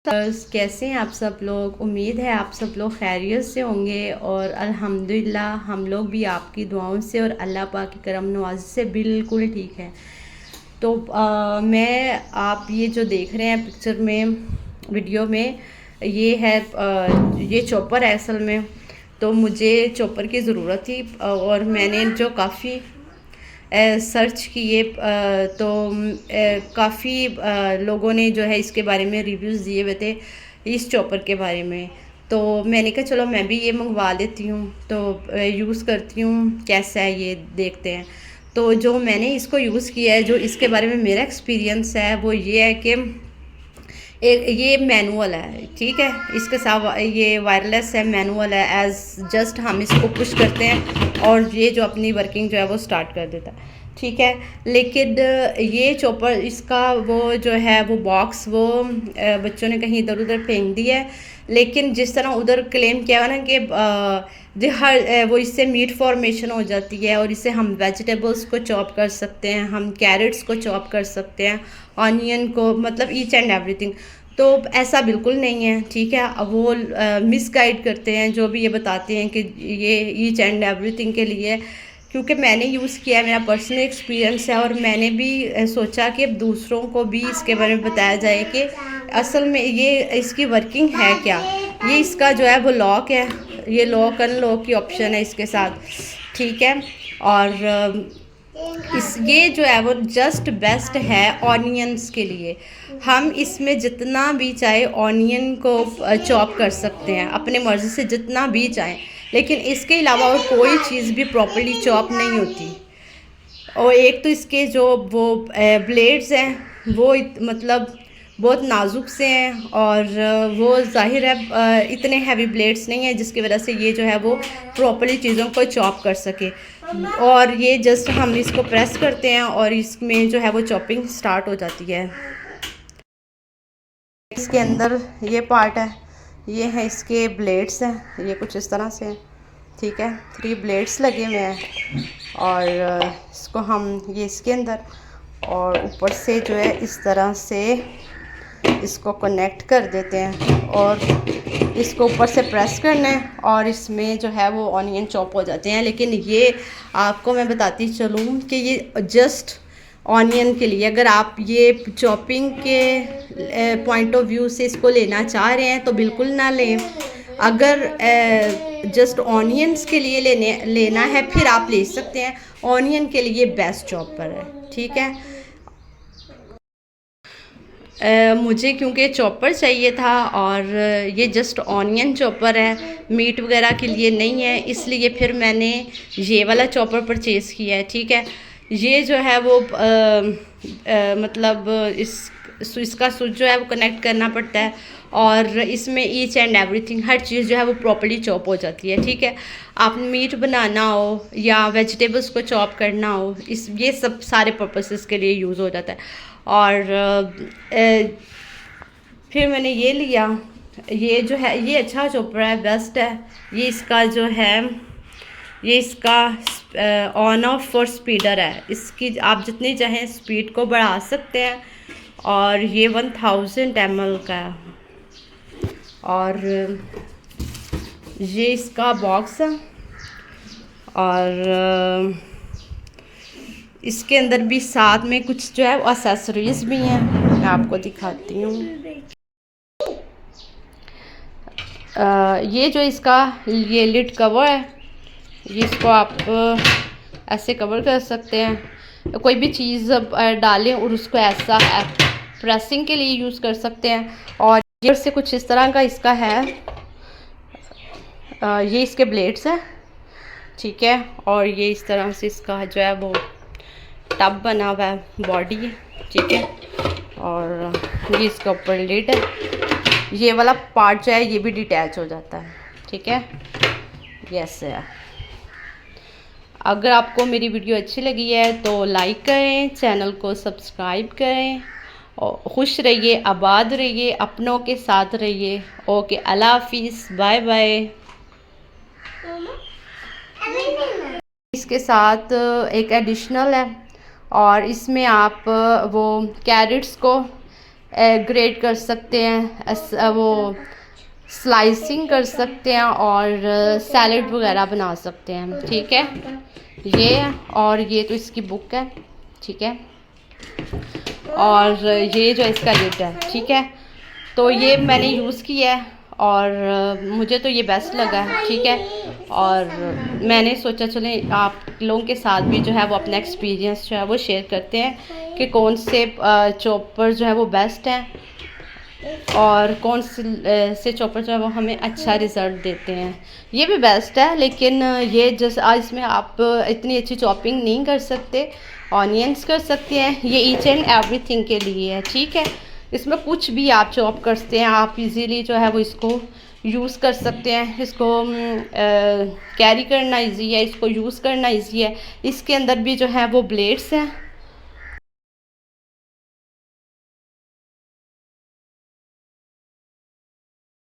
कैसे हैं आप सब लोग। उम्मीद है आप सब लोग खैरियत से होंगे और अल्हम्दुलिल्लाह हम लोग भी आपकी दुआओं से और अल्लाह पाक की करम नवाज़ी से बिल्कुल ठीक है। तो मैं आप ये जो देख रहे हैं पिक्चर में वीडियो में ये है ये चॉपर है असल में। तो मुझे चॉपर की ज़रूरत थी और मैंने जो काफ़ी सर्च किए तो काफ़ी लोगों ने जो है इसके बारे में रिव्यूज़ दिए हुए थे इस चॉपर के बारे में। तो मैंने कहा चलो मैं भी ये मंगवा लेती हूँ, तो यूज़ करती हूँ कैसा है ये देखते हैं। तो जो मैंने इसको यूज़ किया है, जो इसके बारे में मेरा एक्सपीरियंस है वो ये है कि एक ये मैनुअल है, ठीक है। इसके साथ ये वायरलेस है, मैनुअल है। एज जस्ट हम इसको पुश करते हैं और ये जो अपनी वर्किंग जो है वो स्टार्ट कर देता है, ठीक है। लेकिन ये चॉपर इसका वो जो है वो बॉक्स वो बच्चों ने कहीं इधर उधर फेंक दिया है। लेकिन जिस तरह उधर क्लेम किया हुआ ना कि वो इससे मीट फॉर्मेशन हो जाती है और इससे हम वेजिटेबल्स को चॉप कर सकते हैं, हम कैरेट्स को चॉप कर सकते हैं, ऑनियन को, मतलब ईच एंड एवरीथिंग। तो ऐसा बिल्कुल नहीं है, ठीक है। अब वो मिसगाइड करते हैं जो भी ये बताते हैं कि ये ईच एंड एवरीथिंग के लिए। क्योंकि मैंने यूज़ किया है, मेरा पर्सनल एक्सपीरियंस है और मैंने भी सोचा कि अब दूसरों को भी इसके बारे में बताया जाए कि असल में ये इसकी वर्किंग है क्या। ये इसका जो है वो लॉक है, ये लॉक अनलॉक की ऑप्शन है इसके साथ, ठीक है। और ये जो है वो जस्ट बेस्ट है ऑनियंस के लिए। हम इसमें जितना भी चाहे ऑनियन को चॉप कर सकते हैं अपने मर्ज़ी से, जितना भी चाहें। लेकिन इसके अलावा और कोई चीज़ भी प्रॉपर्ली चॉप नहीं होती। और एक तो इसके जो वो ब्लेड्स हैं वो मतलब बहुत नाजुक से हैं और वो ज़ाहिर है इतने हैवी ब्लेड्स नहीं हैं जिसकी वजह से ये जो है वो प्रॉपर्ली चीज़ों को चॉप कर सके। और ये जस्ट हम इसको प्रेस करते हैं और इसमें जो है वो चॉपिंग स्टार्ट हो जाती है। इसके अंदर ये पार्ट है, ये है इसके ब्लेड्स हैं, ये कुछ इस तरह से है, ठीक है। 3 ब्लेड्स लगे हुए हैं और इसको हम ये इसके अंदर और ऊपर से जो है इस तरह से इसको कनेक्ट कर देते हैं और इसको ऊपर से प्रेस करना है और इसमें जो है वो ऑनियन चॉप हो जाते हैं। लेकिन ये आपको मैं बताती चलूँ कि ये जस्ट ऑनियन के लिए, अगर आप ये चॉपिंग के पॉइंट ऑफ व्यू से इसको लेना चाह रहे हैं तो बिल्कुल ना लें। अगर जस्ट ऑनियंस के लिए लेना है फिर आप ले सकते हैं। ऑनियन के लिए बेस्ट चॉपर है, ठीक है। मुझे क्योंकि चॉपर चाहिए था और ये जस्ट ऑनियन चॉपर है, मीट वगैरह के लिए नहीं है, इसलिए फिर मैंने ये वाला चॉपर परचेज़ किया है, ठीक है। ये जो है वो मतलब इसका स्विच जो है वो कनेक्ट करना पड़ता है और इसमें ईच एंड एवरीथिंग हर चीज़ जो है वो प्रॉपर्ली चॉप हो जाती है, ठीक है। आप मीट बनाना हो या वेजिटेबल्स को चॉप करना हो, ये सब सारे पर्पसेस के लिए यूज़ हो जाता है। और फिर मैंने ये लिया, ये जो है ये अच्छा चॉपर है, बेस्ट है। ये इसका जो है ये इसका ऑन ऑफ और स्पीडर है, इसकी आप जितनी चाहें स्पीड को बढ़ा सकते हैं। और ये 1000 ml का है और ये इसका बॉक्स है और इसके अंदर भी साथ में कुछ जो है एक्सेसरीज भी हैं, मैं आपको दिखाती हूँ। ये जो इसका ये लिड कवर है, ये इसको आप ऐसे कवर कर सकते हैं, कोई भी चीज़ डालें और उसको ऐसा प्रेसिंग के लिए यूज़ कर सकते हैं। और ये से कुछ इस तरह का इसका है, ये इसके ब्लेड्स हैं, ठीक है। और ये इस तरह से इसका जो है वो टब बना हुआ है, बॉडी है, ठीक है। और ये इसके ऊपर लिड है, ये वाला पार्ट जो है ये भी डिटैच हो जाता है, ठीक है। ये ऐसे है। अगर आपको मेरी वीडियो अच्छी लगी है तो लाइक करें, चैनल को सब्सक्राइब करें और खुश रहिए, आबाद रहिए, अपनों के साथ रहिए। ओके, अल्लाह हाफिज़, बाय बाय। इसके साथ एक एडिशनल है और इसमें आप वो कैरेट्स को ग्रेट कर सकते हैं, वो स्लाइसिंग कर सकते हैं और सैलड वगैरह बना सकते हैं। ठीक है, ये और ये तो इसकी बुक है। ठीक है, और ये जो इसका लिड है। ठीक है, तो ये मैंने यूज़ किया है और मुझे तो ये बेस्ट लगा है। ठीक है, और मैंने सोचा चले आप लोगों के साथ भी जो है वो अपना एक्सपीरियंस जो है वो शेयर करते हैं कि कौन से चॉपर जो है वो बेस्ट हैं और कौन से चॉपर जो है वो हमें अच्छा रिज़ल्ट देते हैं। ये भी बेस्ट है, लेकिन ये जैसे इसमें आप इतनी अच्छी चॉपिंग नहीं कर सकते। ऑनियंस कर सकते हैं, ये ईच एंड एवरीथिंग के लिए है। ठीक है, इसमें कुछ भी आप चॉप करते हैं, आप इजीली जो है वो इसको यूज़ कर सकते हैं। इसको कैरी करना इजी है, इसको यूज़ करना इजी है। इसके अंदर भी जो है वो ब्लेड्स हैं